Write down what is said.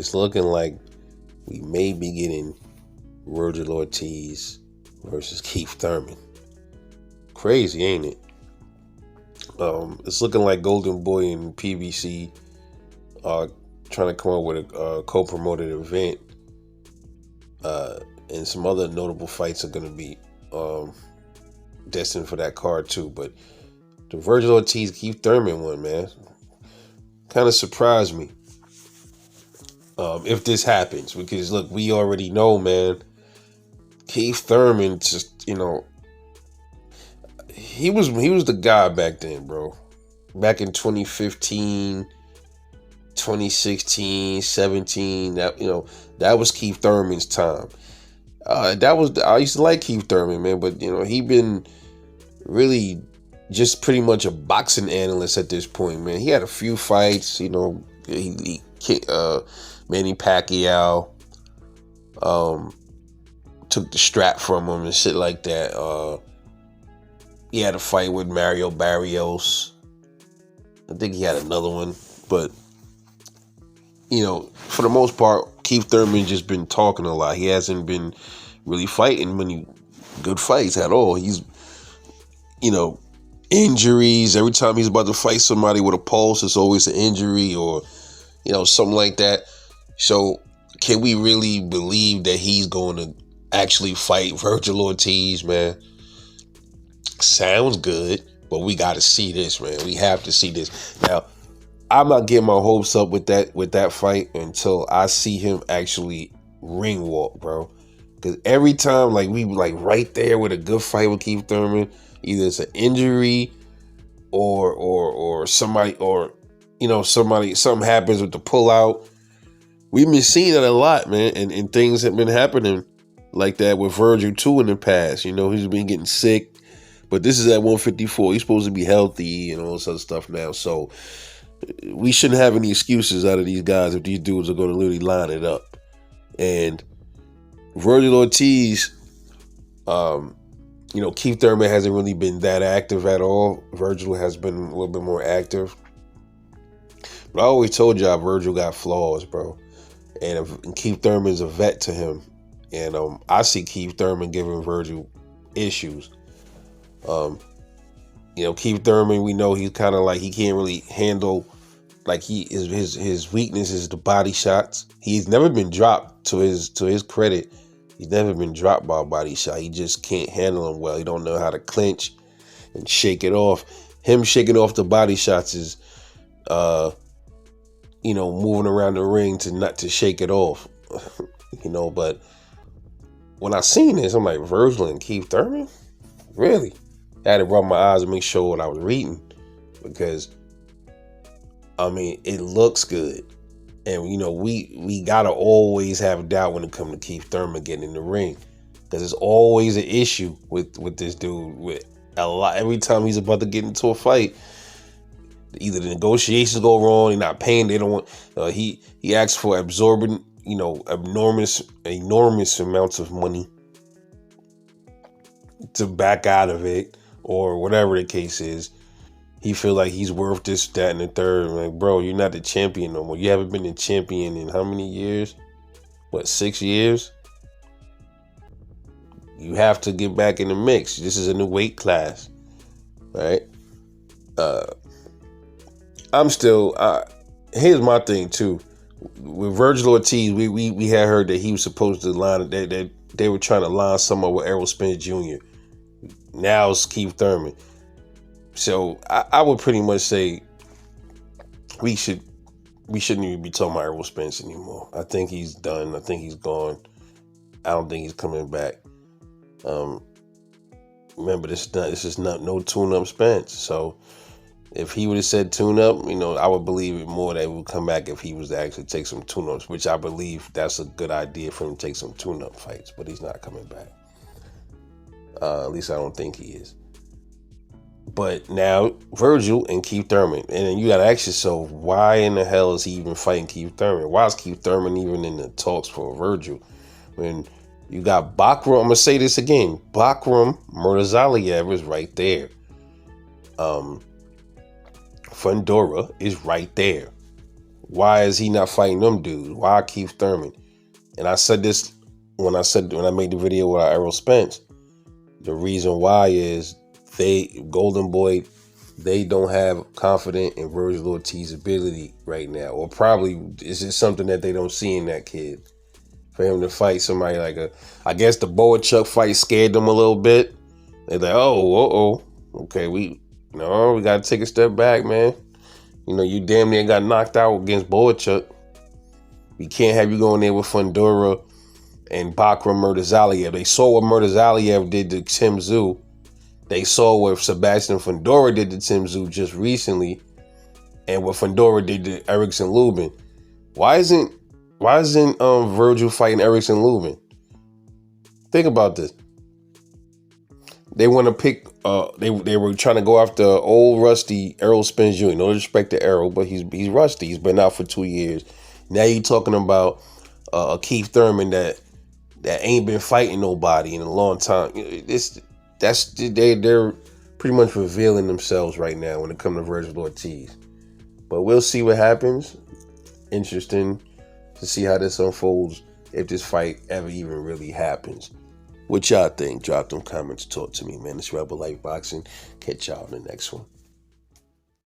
it's looking like we may be getting Vergil Ortiz versus Keith Thurman. Crazy, ain't it? It's looking like Golden Boy and PBC are trying to come up with a co-promoted event, and some other notable fights are going to be destined for that card too. But the Vergil Ortiz Keith Thurman one, man, kind of surprised me. If this happens, because look, we already know, man, Keith Thurman just, he was the guy back then, bro. Back in 2015, 2016, 17, that was Keith Thurman's time. I used to like Keith Thurman, man, but he been really just pretty much a boxing analyst at this point, man. He had a few fights, Manny Pacquiao took the strap from him and shit like that. He had a fight with Mario Barrios. I think he had another one, but for the most part, Keith Thurman just been talking a lot. He hasn't been really fighting many good fights at all. He's, injuries. Every time he's about to fight somebody with a pulse, it's always an injury or, something like that. So can we really believe that he's going to actually fight Vergil Ortiz, man? Sounds good, but we got to see this, man. We have to see this. Now, I'm not getting my hopes up with that fight until I see him actually ring walk, bro. Because every time, we right there with a good fight with Keith Thurman, either it's an injury or somebody, or something happens with the pullout. We've been seeing that a lot, man, and things have been happening like that with Vergil too in the past. He's been getting sick, but this is at 154. He's supposed to be healthy and all this other stuff now. So we shouldn't have any excuses out of these guys if these dudes are going to literally line it up. And Vergil Ortiz, Keith Thurman hasn't really been that active at all. Vergil has been a little bit more active. But I always told y'all Vergil got flaws, bro. And Keith Thurman's a vet to him. And I see Keith Thurman giving Vergil issues. Keith Thurman, we know he's kind of he can't really handle, his weakness is the body shots. He's never been dropped, to his credit. He's never been dropped by a body shot. He just can't handle them well. He don't know how to clinch and shake it off. Him shaking off the body shots is, moving around the ring to shake it off. But when I seen this, I'm like, Vergil and Keith Thurman? Really? I had to rub my eyes and make sure what I was reading, because it looks good. And we gotta always have doubt when it comes to Keith Thurman getting in the ring, because it's always an issue with this dude. With a lot, every time he's about to get into a fight, either the negotiations go wrong, he's not paying. They don't want. He asks for absorbent, enormous amounts of money to back out of it, or whatever the case is. He feel like he's worth this, that, and the third. I'm like, bro, you're not the champion no more. You haven't been the champion in how many years? 6 years? You have to get back in the mix. This is a new weight class, right? Here's my thing too. With Vergil Ortiz, we had heard that he was supposed to line, that they were trying to line someone with Errol Spence Jr. Now it's Keith Thurman. So I would pretty much say we shouldn't even be talking about Errol Spence anymore. I think he's done. I think he's gone. I don't think he's coming back. Remember, this is not no tune-up Spence. So if he would have said tune-up, I would believe it more that he would come back if he was to actually take some tune-ups, which I believe that's a good idea for him to take some tune-up fights, but he's not coming back. At least I don't think he is. But now, Vergil and Keith Thurman. And then you got to ask yourself, why in the hell is he even fighting Keith Thurman? Why is Keith Thurman even in the talks for Vergil? When you got Bakram, I'm going to say this again, Bakram Murtazaliev is right there. Fundora is right there. Why is he not fighting them dudes? Why Keith Thurman? And I said this when I made the video with Errol Spence. The reason why is Golden Boy, they don't have confidence in Vergil Ortiz's ability right now. Or probably it's just something that they don't see in that kid. For him to fight somebody I guess the Boachuk fight scared them a little bit. They're like, okay, we got to take a step back, man. You damn near got knocked out against Boachuk. We can't have you going there with Fundora and Bakram Murtazaliev. They saw what Murtazaliev did to Tim Tszyu. They saw what Sebastian Fundora did to Tim Tszyu just recently, and what Fundora did to Erickson Lubin. Why isn't Vergil fighting Erickson Lubin? Think about this. They want to pick. They were trying to go after old rusty Errol Spence Jr. No disrespect to Errol, but he's rusty. He's been out for 2 years. Now you're talking about a Keith Thurman that ain't been fighting nobody in a long time. They're pretty much revealing themselves right now when it comes to Vergil Ortiz. But we'll see what happens. Interesting to see how this unfolds, if this fight ever even really happens. What y'all think? Drop them comments. Talk to me, man. It's Rebel Life Boxing. Catch y'all in the next one.